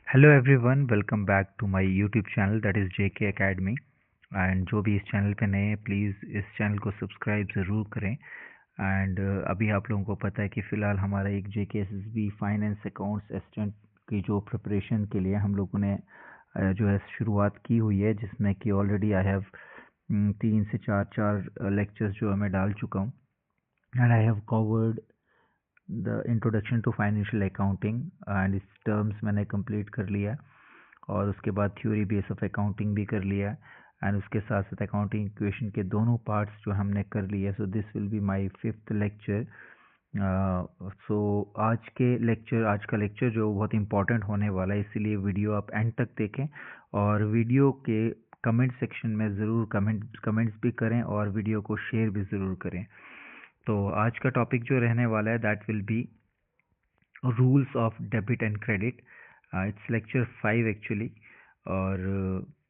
Hello everyone, welcome back to my YouTube channel that is JK Academy. And जो भी इस channel पे नए हैं, प्लीज़ इस चैनल को सब्सक्राइब ज़रूर करें। एंड अभी आप लोगों को पता है कि फ़िलहाल हमारा एक जेके एसएसबी फाइनेंस अकाउंट्स असिस्टेंट की जो प्रिपरेशन के लिए हम लोगों ने जो है शुरुआत की हुई है, जिसमें कि ऑलरेडी आई हैव 3 से 4 लेक्चर्स जो है मैं डाल चुका हूँ। And I have covered the introduction to financial accounting and इस टर्म्स मैंने कंप्लीट कर लिया है। और उसके बाद थ्योरी बेस ऑफ अकाउंटिंग भी कर लिया है। एंड उसके साथ साथ अकाउंटिंग इक्वेशन के दोनों पार्ट्स जो हमने कर लिए। So this will be my fifth lecture. So आज का लेक्चर जो बहुत इंपॉर्टेंट होने वाला है, इसीलिए वीडियो आप एंड तक देखें। और वीडियो के कमेंट सेक्शन में ज़रूर कमेंट्स भी करें और वीडियो को शेयर भी ज़रूर करें। तो आज का टॉपिक जो रहने वाला है that will be rules of debit and credit. It's lecture 5 actually. और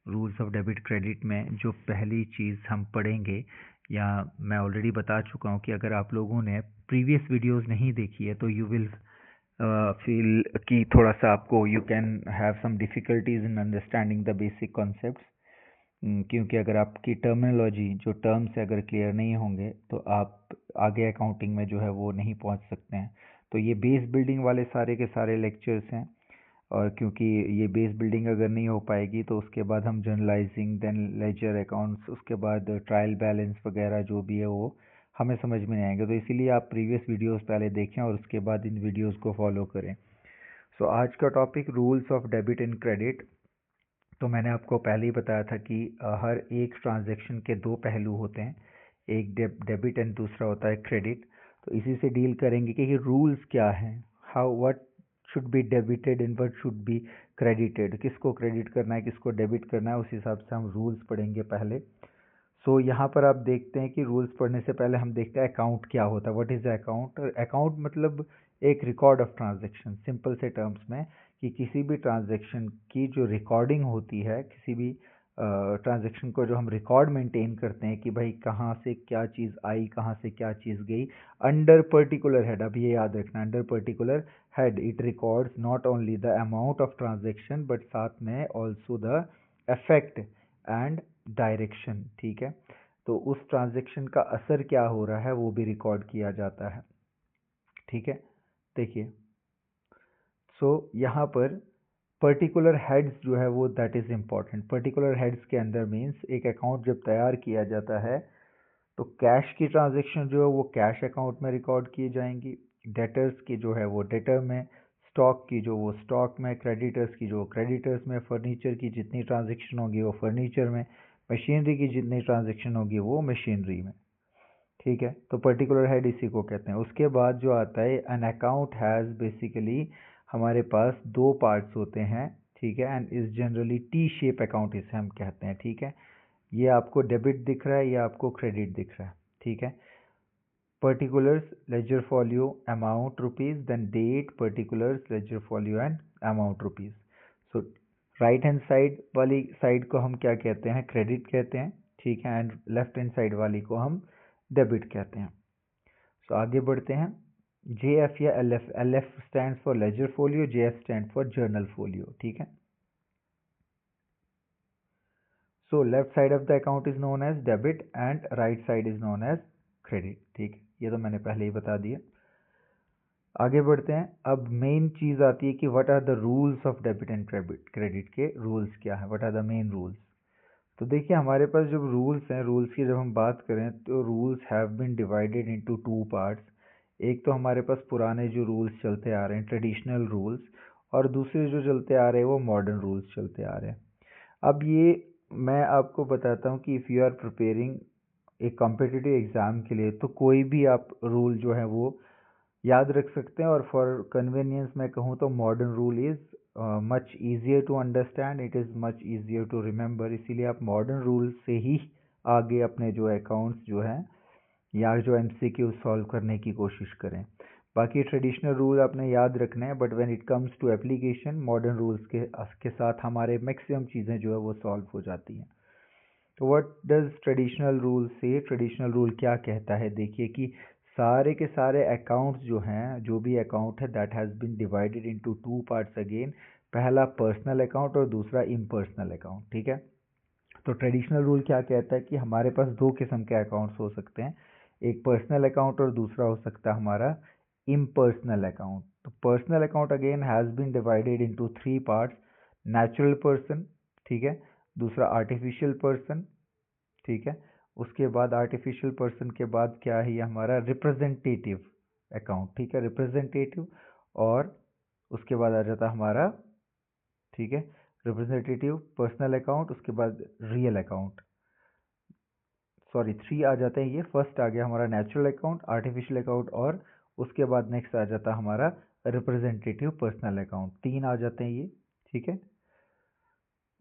रूल्स ऑफ डेबिट क्रेडिट में जो पहली चीज़ हम पढ़ेंगे, या मैं ऑलरेडी बता चुका हूँ कि अगर आप लोगों ने प्रीवियस वीडियोस नहीं देखी है तो यू विल फील कि थोड़ा सा आपको you can have some difficulties in understanding the basic concepts. क्योंकि अगर आपकी टर्मिनोलॉजी जो टर्म्स अगर क्लियर नहीं होंगे तो आप आगे अकाउंटिंग में जो है वो नहीं पहुंच सकते हैं। तो ये बेस बिल्डिंग वाले सारे के सारे लेक्चर्स हैं। और क्योंकि ये बेस बिल्डिंग अगर नहीं हो पाएगी तो उसके बाद हम जनरलाइजिंग, देन लेजर अकाउंट्स, उसके बाद ट्रायल बैलेंस वगैरह जो भी है वो हमें समझ में नहीं आएंगे। तो इसीलिए आप प्रीवियस वीडियोस पहले देखें और उसके बाद इन वीडियोस को फॉलो करें। सो आज का topic rules of debit and credit. तो मैंने आपको पहले ही बताया था कि हर एक ट्रांजैक्शन के दो पहलू होते हैं, एक डेबिट एंड दूसरा होता है क्रेडिट। तो इसी से डील करेंगे कि रूल्स क्या हैं, how what should be debited and what should be credited, किसको क्रेडिट करना है किसको डेबिट करना है, उस हिसाब से हम रूल्स पढ़ेंगे पहले। सो यहाँ पर आप देखते हैं कि रूल्स पढ़ने से पहले हम देखते हैं अकाउंट क्या होता है, व्हाट इज़ अकाउंट। अकाउंट मतलब एक रिकॉर्ड ऑफ ट्रांजैक्शन, सिंपल से टर्म्स में कि किसी भी ट्रांजैक्शन की जो रिकॉर्डिंग होती है, किसी भी ट्रांजैक्शन को जो हम रिकॉर्ड मेंटेन करते हैं कि भाई कहाँ से क्या चीज़ आई, कहाँ से क्या चीज़ गई, अंडर पर्टिकुलर हेड। अब ये याद रखना, under particular head it records not only the amount of transaction but साथ में also the effect and direction. ठीक है, तो उस ट्रांजैक्शन का असर क्या हो रहा है वो भी रिकॉर्ड किया जाता है। ठीक है, देखिए। सो यहाँ पर पर्टिकुलर हेड्स जो है वो that is important. Particular heads के अंदर मीन्स एक अकाउंट जब तैयार किया जाता है तो कैश की ट्रांजैक्शन जो है वो कैश अकाउंट में रिकॉर्ड की जाएंगी, डेटर्स की जो है वो डेटर में, स्टॉक की जो वो स्टॉक में, क्रेडिटर्स की जो क्रेडिटर्स में, फर्नीचर की जितनी ट्रांजैक्शन होगी वो फर्नीचर में, मशीनरी की जितनी ट्रांजैक्शन होगी वो मशीनरी में। ठीक है, तो पर्टिकुलर हेड इसी को कहते हैं। उसके बाद जो आता है एन अकाउंट हैज़, बेसिकली हमारे पास दो पार्ट्स होते हैं। ठीक है, and is generally T shape account इसे हम कहते हैं। ठीक है, ये आपको डेबिट दिख रहा है, ये आपको क्रेडिट दिख रहा है। ठीक है, particulars ledger folio amount rupees, then date particulars ledger folio and amount rupees. So right hand side वाली साइड को हम क्या कहते हैं, क्रेडिट कहते हैं। ठीक है, एंड लेफ्ट हैंड साइड वाली को हम डेबिट कहते हैं। सो आगे बढ़ते हैं। जे एफ या L F, L F stand for ledger folio, J F stand for journal folio. ठीक है, so left side of the account is known as debit and right side is known as credit. ठीक, ये तो मैंने पहले ही बता दिया। आगे बढ़ते हैं। अब मेन चीज़ आती है कि what are the rules of debit and credit के रूल्स क्या है, what are the main rules. तो देखिए हमारे पास जब रूल्स हैं, रूल्स की जब हम बात करें तो rules have been divided into two parts. एक तो हमारे पास पुराने जो रूल्स चलते आ रहे हैं, ट्रेडिशनल रूल्स, और दूसरे जो चलते आ रहे हैं वो मॉडर्न रूल्स चलते आ रहे हैं। अब ये मैं आपको बताता हूँ कि इफ़ यू आर प्रिपेयरिंग एक कॉम्पिटिटिव एग्ज़ाम के लिए तो कोई भी आप रूल जो है वो याद रख सकते हैं। और फॉर कन्वीनियंस मैं कहूँ तो modern rule is much easier to understand, it is much easier to remember. इसीलिए आप मॉडर्न रूल से ही आगे अपने जो अकाउंट्स जो हैं या जो एमसीक्यू सॉल्व करने की कोशिश करें। बाकी ट्रेडिशनल रूल आपने याद रखने हैं, but when it comes to application modern rules के साथ हमारे मैक्सिमम चीज़ें जो है वो सॉल्व हो जाती हैं। तो व्हाट डज ट्रेडिशनल रूल से, ट्रेडिशनल रूल क्या कहता है, देखिए कि सारे के सारे अकाउंट्स जो हैं, जो भी अकाउंट है that has been divided into two parts again. पहला पर्सनल अकाउंट और दूसरा इम्पर्सनल अकाउंट, ठीक है। तो ट्रेडिशनल रूल क्या कहता है कि हमारे पास दो किस्म के अकाउंट्स हो सकते हैं, एक पर्सनल अकाउंट और दूसरा हो सकता है हमारा इम्पर्सनल अकाउंट। तो personal account again has been divided into 3 parts, natural person, ठीक है, दूसरा आर्टिफिशियल पर्सन, ठीक है, उसके बाद आर्टिफिशियल पर्सन के बाद क्या है ये हमारा रिप्रेजेंटेटिव अकाउंट, ठीक है, रिप्रेजेंटेटिव, और उसके बाद आ जाता हमारा, ठीक है, रिप्रेजेंटेटिव पर्सनल अकाउंट, उसके बाद रियल अकाउंट, सॉरी 3 आ जाते हैं ये। फर्स्ट आ गया हमारा नेचुरल अकाउंट, आर्टिफिशियल अकाउंट, और उसके बाद नेक्स्ट आ जाता है हमारा रिप्रेजेंटेटिव पर्सनल अकाउंट, 3 आ जाते हैं ये, ठीक है।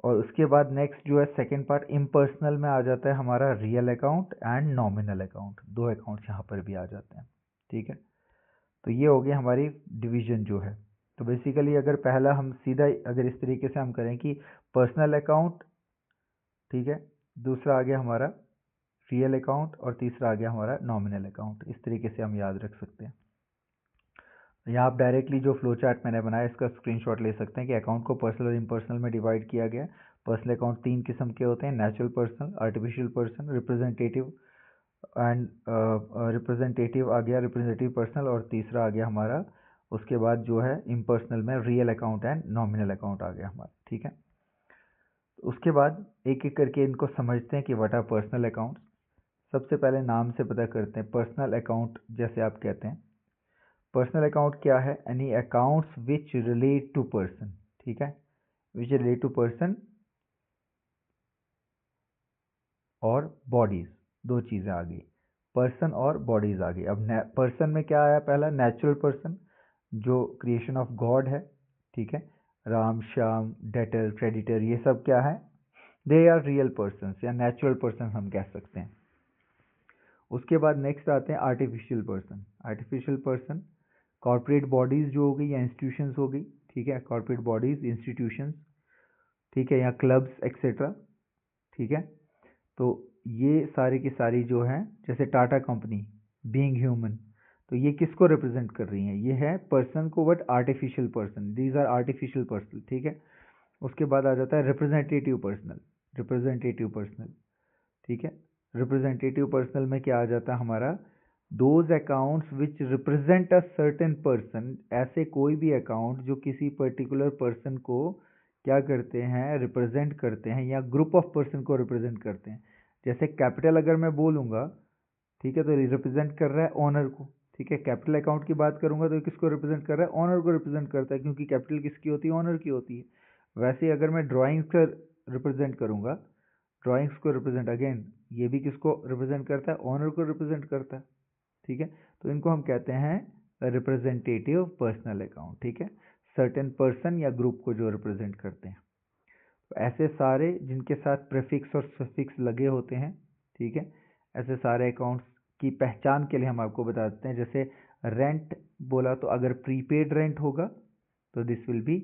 और उसके बाद नेक्स्ट जो है सेकंड पार्ट इम्पर्सनल में आ जाता है हमारा real account and nominal account, दो अकाउंट्स यहाँ पर भी आ जाते हैं, ठीक है। तो ये हो गई हमारी डिवीजन जो है। तो बेसिकली अगर पहला हम सीधा अगर इस तरीके से हम करें कि पर्सनल अकाउंट, ठीक है, दूसरा आ गया हमारा रियल अकाउंट और तीसरा आ गया हमारा नॉमिनल अकाउंट, इस तरीके से हम याद रख सकते हैं। यहाँ आप डायरेक्टली जो फ्लो चार्ट मैंने बनाया इसका स्क्रीनशॉट ले सकते हैं कि अकाउंट को पर्सनल और इम्पर्सनल में डिवाइड किया गया। पर्सनल अकाउंट 3 किस्म के होते हैं, natural person, artificial person, representative and representative आ गया, रिप्रेजेंटेटिव पर्सनल, और तीसरा आ गया हमारा उसके बाद जो है इम्पर्सनल में real account and nominal account आ गया हमारा, ठीक है। उसके बाद एक एक करके इनको समझते हैं कि व्हाट आर पर्सनल अकाउंट। सबसे पहले नाम से पता करते हैं, पर्सनल अकाउंट जैसे आप कहते हैं, पर्सनल अकाउंट क्या है, any accounts which relate to person, ठीक है, विच रिलेट टू पर्सन और बॉडीज, दो चीज़ें आ गई, पर्सन और बॉडीज आ गई। अब पर्सन में क्या आया, पहला नेचुरल पर्सन जो क्रिएशन ऑफ गॉड है, ठीक है, राम, श्याम, डेटर, क्रेडिटर, ये सब क्या है, दे आर रियल पर्सन या नेचुरल पर्सन हम कह सकते हैं। उसके बाद नेक्स्ट आते हैं artificial person. Artificial person corporate bodies जो हो गई या इंस्टीट्यूशंस हो गई, ठीक है, कॉर्पोरेट बॉडीज, इंस्टीट्यूशंस, ठीक है, या क्लब्स एक्सेट्रा, ठीक है। तो ये सारी की सारी जो है, जैसे टाटा कंपनी, बीइंग ह्यूमन, तो ये किसको रिप्रेजेंट कर रही हैं, ये है पर्सन को, but artificial person, these are artificial person, ठीक है। उसके बाद आ जाता है रिप्रेजेंटेटिव पर्सनल, रिप्रेजेंटेटिव पर्सनल, ठीक है। रिप्रेजेंटेटिव पर्सनल में क्या आ जाता है हमारा, those accounts which represent a certain person, ऐसे कोई भी अकाउंट जो किसी पर्टिकुलर पर्सन को क्या करते हैं, रिप्रेजेंट करते हैं, या ग्रुप ऑफ पर्सन को रिप्रेजेंट करते हैं। जैसे कैपिटल अगर मैं बोलूँगा, ठीक है, तो रिप्रेजेंट कर रहा है ऑनर को, ठीक है। कैपिटल अकाउंट की बात करूंगा तो किसको रिप्रेजेंट कर रहा है, ऑनर को रिप्रेजेंट करता है, क्योंकि कैपिटल किसकी होती है, ऑनर की होती है। वैसे ही अगर मैं ड्राइंग्स का रिप्रेजेंट करूंगा, ड्राइंग्स को रिप्रेजेंट अगेन ये भी किसको रिप्रेजेंट करता है, ऑनर को रिप्रेजेंट करता है, ठीक है। तो इनको हम कहते हैं रिप्रेजेंटेटिव पर्सनल अकाउंट, ठीक है, सर्टेन पर्सन या ग्रुप को जो रिप्रेजेंट करते हैं। तो ऐसे सारे जिनके साथ प्रीफिक्स और सफिक्स लगे होते हैं, ठीक है, ऐसे सारे अकाउंट्स की पहचान के लिए हम आपको बता देते हैं। जैसे रेंट बोला तो अगर प्रीपेड रेंट होगा तो this will B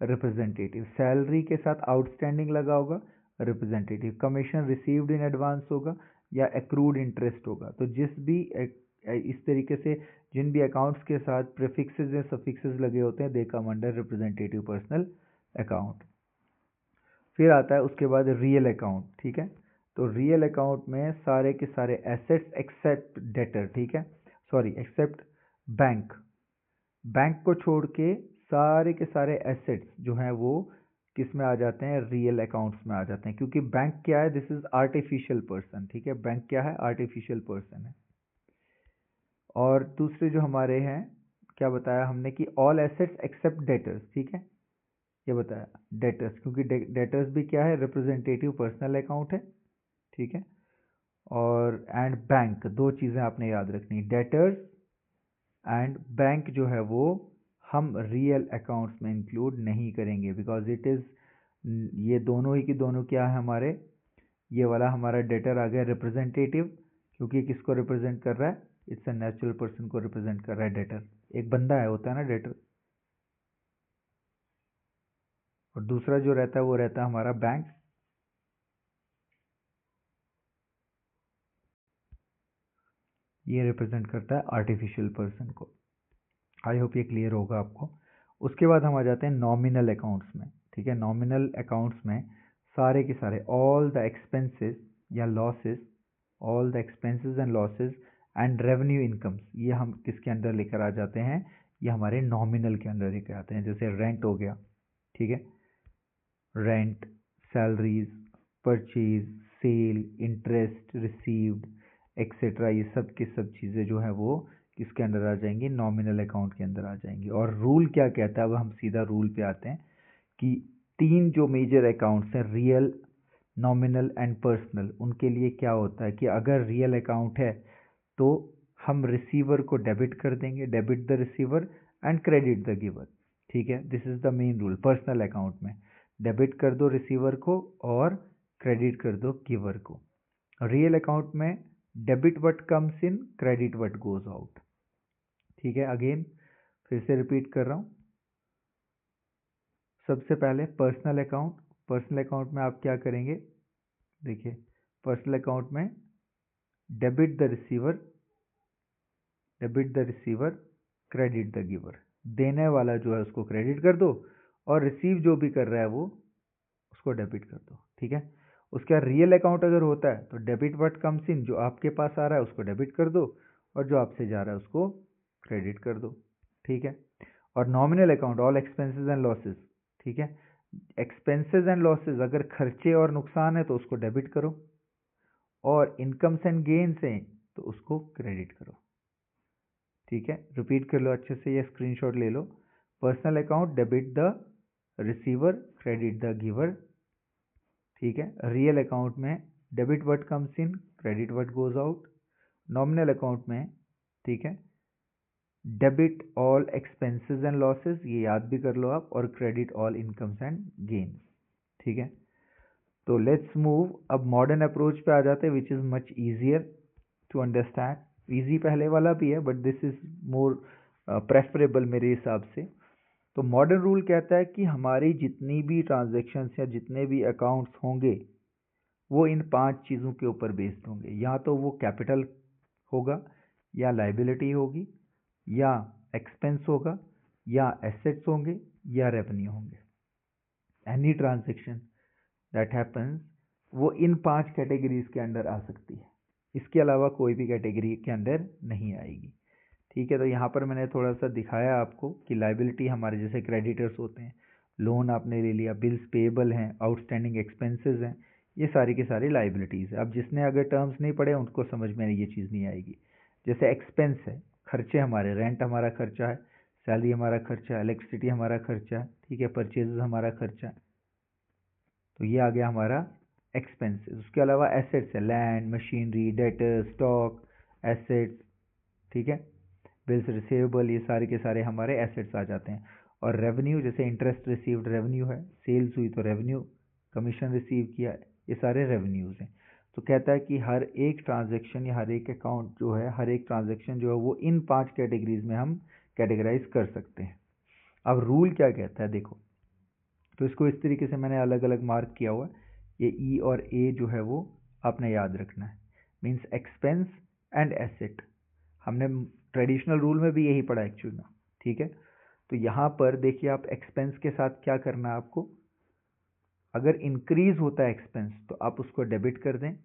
representative, salary के साथ आउटस्टैंडिंग लगा होगा representative, commission received in advance होगा या एक्रूड इंटरेस्ट होगा। तो जिस भी इस तरीके से जिन भी अकाउंट्स के साथ प्रीफिक्सेस या सफिक्सेस लगे होते हैं, they come under representative personal account. फिर आता है उसके बाद रियल अकाउंट, ठीक है। तो रियल अकाउंट में सारे के सारे एसेट्स एक्सेप्ट डेटर, ठीक है, सॉरी एक्सेप्ट बैंक, बैंक को छोड़ के सारे के सारे एसेट्स जो हैं वो किस में आ जाते हैं, रियल अकाउंट्स में आ जाते हैं, क्योंकि बैंक क्या है, दिस इज आर्टिफिशियल पर्सन, ठीक है, बैंक क्या है, आर्टिफिशियल पर्सन है। और दूसरे जो हमारे हैं, क्या बताया हमने कि ऑल एसेट्स एक्सेप्ट डेटर्स, ठीक है, ये बताया डेटर्स, क्योंकि डेटर्स भी क्या है, रिप्रेजेंटेटिव पर्सनल अकाउंट है, ठीक है। और एंड बैंक, दो चीज़ें आपने याद रखनी, डेटर्स एंड बैंक जो है वो हम रियल अकाउंट्स में इंक्लूड नहीं करेंगे, बिकॉज इट इज़, ये दोनों ही की दोनों क्या है हमारे, ये वाला हमारा डेटर आ गया रिप्रेजेंटेटिव, क्योंकि किसको रिप्रेजेंट कर रहा है, इट्स अ नेचुरल पर्सन को रिप्रेजेंट कर रहा है डेटर, एक बंदा है, होता है ना डेटर। और दूसरा जो रहता है वो रहता है हमारा बैंक, ये रिप्रेजेंट करता है आर्टिफिशियल पर्सन को। आई होप ये क्लियर होगा आपको। उसके बाद हम आ जाते हैं नॉमिनल अकाउंट्स में। ठीक है, नॉमिनल अकाउंट्स में सारे के सारे ऑल द एक्सपेंसेस या losses, all the expenses and losses and revenue incomes, ये हम किसके अंदर लेकर आ जाते हैं, ये हमारे नॉमिनल के अंदर लेकर आते हैं। जैसे रेंट हो गया, ठीक है, rent, salaries, purchase, sale, interest received etcetera, ये सब की सब चीज़ें जो है वो किसके अंदर आ जाएंगी, नॉमिनल अकाउंट के अंदर आ जाएंगी। और रूल क्या कहता है, अब हम सीधा रूल पे आते हैं कि तीन जो मेजर अकाउंट्स हैं, रियल, नॉमिनल एंड पर्सनल, उनके लिए क्या होता है कि अगर रियल अकाउंट है तो हम रिसीवर को डेबिट कर देंगे, debit the receiver and credit the giver. ठीक है, this is the main rule. Personal account में डेबिट कर दो रिसीवर को और क्रेडिट कर दो गिवर को। रियल अकाउंट में debit what comes in, credit what goes out. ठीक है, अगेन फिर से रिपीट कर रहा हूं। सबसे पहले पर्सनल अकाउंट, पर्सनल अकाउंट में आप क्या करेंगे, देखिए पर्सनल अकाउंट में debit the receiver, debit the receiver, credit the giver. देने वाला जो है उसको क्रेडिट कर दो और रिसीव जो भी कर रहा है वो उसको डेबिट कर दो। ठीक है, उसका रियल अकाउंट अगर होता है तो डेबिट व्हाट कम्स इन, जो आपके पास आ रहा है उसको डेबिट कर दो और जो आपसे जा रहा है उसको क्रेडिट कर दो। ठीक है, और nominal account all expenses and losses. ठीक है, एक्सपेंसेस एंड लॉसेस अगर खर्चे और नुकसान है तो उसको डेबिट करो, और इनकम्स एंड गेन्स हैं तो उसको क्रेडिट करो। ठीक है, रिपीट कर लो अच्छे से, ये स्क्रीनशॉट ले लो। Personal account debit the receiver, credit the giver. ठीक है, रियल अकाउंट में debit what comes in, credit what goes out. Nominal account में, ठीक है, debit all expenses and losses, ये याद भी कर लो आप, और credit all incomes and gains. ठीक है, तो लेट्स मूव, अब मॉडर्न अप्रोच पे आ जाते हैं which is much easier to understand. Easy पहले वाला भी है but this is more preferable मेरे हिसाब से। तो मॉडर्न रूल कहता है कि हमारी जितनी भी ट्रांजैक्शंस या जितने भी अकाउंट्स होंगे वो इन 5 चीज़ों के ऊपर बेस्ड होंगे। या तो वो कैपिटल होगा, या लाइबिलिटी होगी, या एक्सपेंस होगा, या एसेट्स होंगे, या रेवेन्यू होंगे। एनी ट्रांजैक्शन दैट हैपन्स वो इन 5 कैटेगरीज के अंदर आ सकती है, इसके अलावा कोई भी कैटेगरी के अंदर नहीं आएगी। ठीक है, तो यहाँ पर मैंने थोड़ा सा दिखाया आपको कि लाइबिलिटी हमारे जैसे क्रेडिटर्स होते हैं, लोन आपने ले लिया, बिल्स पेएबल हैं, आउटस्टैंडिंग एक्सपेंसेस हैं, ये सारी की सारी लाइबिलिटीज़ है। अब जिसने अगर टर्म्स नहीं पढ़े उनको समझ में ये चीज़ नहीं आएगी। जैसे एक्सपेंस है, खर्चे हमारे, रेंट हमारा खर्चा है, सैलरी हमारा खर्चा है, इलेक्ट्रिसिटी हमारा खर्चा है, ठीक है, परचेजेस हमारा खर्चा है, तो ये आ गया हमारा एक्सपेंसेस। उसके अलावा एसेट्स है, land, machinery, debtor, stock, assets, ठीक है, बिल्स रिसीवेबल, ये सारे के सारे हमारे एसेट्स आ जाते हैं। और रेवेन्यू, जैसे इंटरेस्ट रिसीव्ड रेवेन्यू है, सेल्स हुई तो रेवेन्यू, कमीशन रिसीव किया, ये सारे रेवेन्यूज़ हैं। तो कहता है कि हर एक ट्रांजैक्शन या हर एक अकाउंट जो है, हर एक ट्रांजैक्शन जो है वो इन 5 कैटेगरीज में हम कैटेगराइज कर सकते हैं। अब रूल क्या कहता है देखो, तो इसको इस तरीके से मैंने अलग अलग मार्क किया हुआ है। ये ई और ए जो है वो आपने याद रखना है, मीन्स एक्सपेंस एंड एसेट। हमने ट्रेडिशनल रूल में भी यही पढ़ा एक्चुअली में। ठीक है, तो यहाँ पर देखिए आप एक्सपेंस के साथ क्या करना है आपको, अगर इंक्रीज होता है एक्सपेंस तो आप उसको डेबिट कर दें,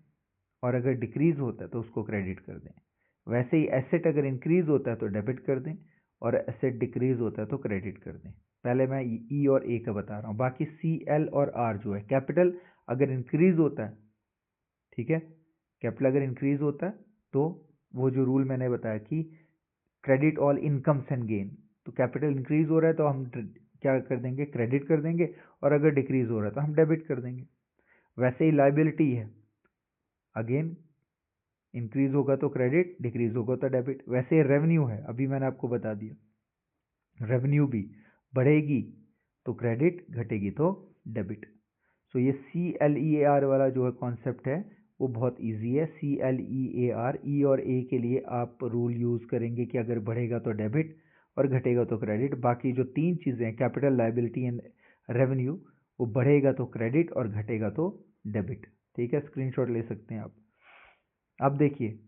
और अगर डिक्रीज होता है तो उसको क्रेडिट कर दें। वैसे ही एसेट अगर इंक्रीज होता है तो डेबिट कर दें, और एसेट डिक्रीज होता है तो क्रेडिट कर दें। पहले मैं ई और ए का बता रहा हूँ, बाकी सी, एल और आर जो है, कैपिटल अगर इंक्रीज होता है, ठीक है, कैपिटल अगर इंक्रीज होता है तो वो जो रूल मैंने बताया कि credit all incomes and gain, तो कैपिटल इंक्रीज हो रहा है तो हम क्या कर देंगे, क्रेडिट कर देंगे, और अगर डिक्रीज हो रहा है तो हम डेबिट कर देंगे। वैसे ही लाइबिलिटी है, अगेन इंक्रीज होगा तो क्रेडिट, डिक्रीज होगा तो डेबिट। वैसे ही रेवेन्यू है, अभी मैंने आपको बता दिया, रेवेन्यू भी बढ़ेगी तो क्रेडिट, घटेगी तो डेबिट। सो ये CLEAR वाला जो है कॉन्सेप्ट है वो बहुत इजी है। CLEAR, ई और ए के लिए आप रूल यूज़ करेंगे कि अगर बढ़ेगा तो डेबिट और घटेगा तो क्रेडिट। बाकी जो 3 चीज़ें हैं, कैपिटल, लाइबिलिटी एंड रेवेन्यू, वो बढ़ेगा तो क्रेडिट और घटेगा तो डेबिट। ठीक है, स्क्रीनशॉट ले सकते हैं आप। अब देखिए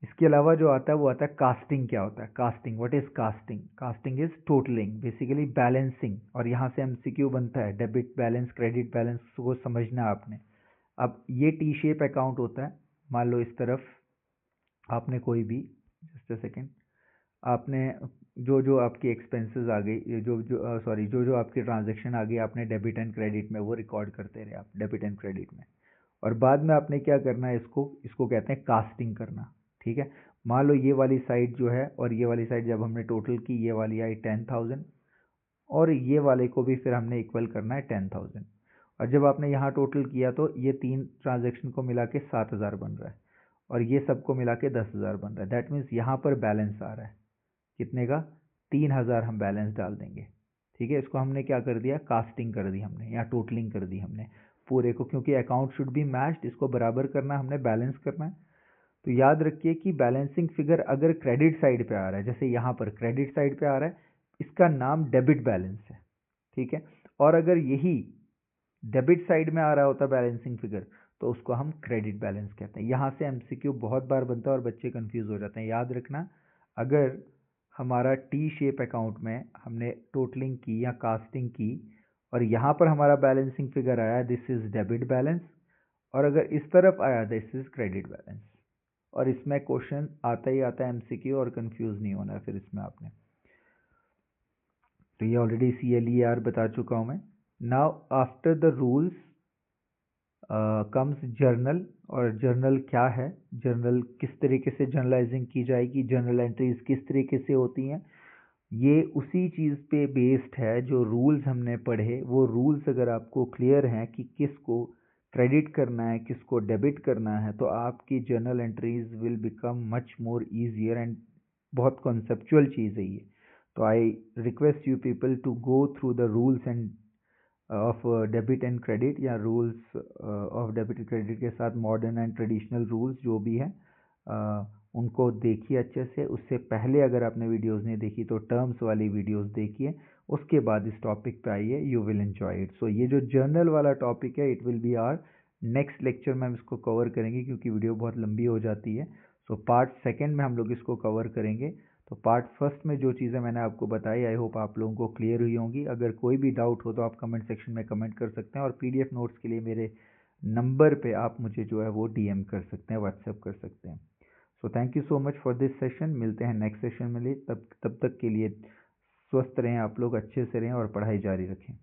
इसके अलावा जो आता है वो आता है कास्टिंग। क्या होता है casting? What is casting? Casting is totalling, basically balancing. और यहाँ से एमसीक्यू बनता है, डेबिट बैलेंस क्रेडिट बैलेंस को समझना है आपने। अब ये टी शेप अकाउंट होता है। मान लो इस तरफ आपने कोई भी, जस्ट अ सेकेंड, आपने जो जो आपकी एक्सपेंसेस आ गई, जो आपकी ट्रांजैक्शन आ गई, आपने डेबिट एंड क्रेडिट में वो रिकॉर्ड करते रहे आप, डेबिट एंड क्रेडिट में। और बाद में आपने क्या करना है, इसको कहते हैं कास्टिंग करना। ठीक है, मान लो ये वाली साइड जो है और ये वाली साइड जब हमने टोटल की, ये वाली आई 10,000 और ये वाले को भी फिर हमने इक्वल करना है 10,000। और जब आपने यहाँ टोटल किया तो ये तीन ट्रांजैक्शन को मिला के 7,000 बन रहा है और ये सबको मिला के 10,000 बन रहा है। दैट मीन्स यहाँ पर बैलेंस आ रहा है कितने का? 3,000 हम बैलेंस डाल देंगे। ठीक है, इसको हमने क्या कर दिया, कास्टिंग कर दी हमने या टोटलिंग कर दी हमने पूरे को, क्योंकि अकाउंट शुड बी मैच्ड, इसको बराबर करना हमने, बैलेंस करना है। तो याद रखिए कि बैलेंसिंग फिगर अगर क्रेडिट साइड पे आ रहा है, जैसे यहाँ पर क्रेडिट साइड पे आ रहा है, इसका नाम डेबिट बैलेंस है। ठीक है, और अगर यही डेबिट साइड में आ रहा होता बैलेंसिंग फिगर तो उसको हम क्रेडिट बैलेंस कहते हैं। यहाँ से एमसीक्यू बहुत बार बनता है और बच्चे कंफ्यूज हो जाते हैं। याद रखना, अगर हमारा टी शेप अकाउंट में हमने टोटलिंग की या कास्टिंग की और यहाँ पर हमारा बैलेंसिंग फिगर आया, दिस इज डेबिट बैलेंस, और अगर इस तरफ आया दिस इज क्रेडिट बैलेंस। और इसमें क्वेश्चन आता ही आता है एमसीक्यू, और कंफ्यूज नहीं होना है फिर इसमें आपने। तो ये ऑलरेडी CLER बता चुका हूँ मैं। Now after the rules comes journal. और जर्नल क्या है, जर्नल किस तरीके से जर्नलाइजिंग की जाएगी, जर्नल एंट्रीज किस तरीके से होती हैं, ये उसी चीज़ पे बेस्ड है जो रूल्स हमने पढ़े। वो रूल्स अगर आपको क्लियर हैं कि किसको क्रेडिट करना है किसको डेबिट करना है, तो आपकी journal entries will become much more easier and बहुत कॉन्सेप्चुअल चीज़ है ये। तो I request you people to go through the rules and of debit and credit, या rules of debit and credit के साथ मॉडर्न एंड ट्रेडिशनल रूल्स जो भी हैं, उनको देखिए अच्छे से। उससे पहले अगर आपने वीडियोस नहीं देखी तो टर्म्स वाली वीडियोस देखिए, उसके बाद इस टॉपिक पे आइए, you will enjoy it. So ये जो जर्नल वाला टॉपिक है, it will be our next lecture में हम इसको कवर करेंगे, क्योंकि वीडियो बहुत लंबी हो जाती है। सो पार्ट सेकेंड में हम लोग इसको कवर करेंगे। तो पार्ट फर्स्ट में जो चीज़ें मैंने आपको बताई, आई होप आप लोगों को क्लियर हुई होंगी। अगर कोई भी डाउट हो तो आप कमेंट सेक्शन में कमेंट कर सकते हैं, और PDF नोट्स के लिए मेरे नंबर पे आप मुझे जो है वो DM कर सकते हैं, व्हाट्सएप कर सकते हैं। So thank you so much for this session. मिलते हैं नेक्स्ट सेशन में। तब तक के लिए स्वस्थ रहें आप लोग, अच्छे से रहें और पढ़ाई जारी रखें।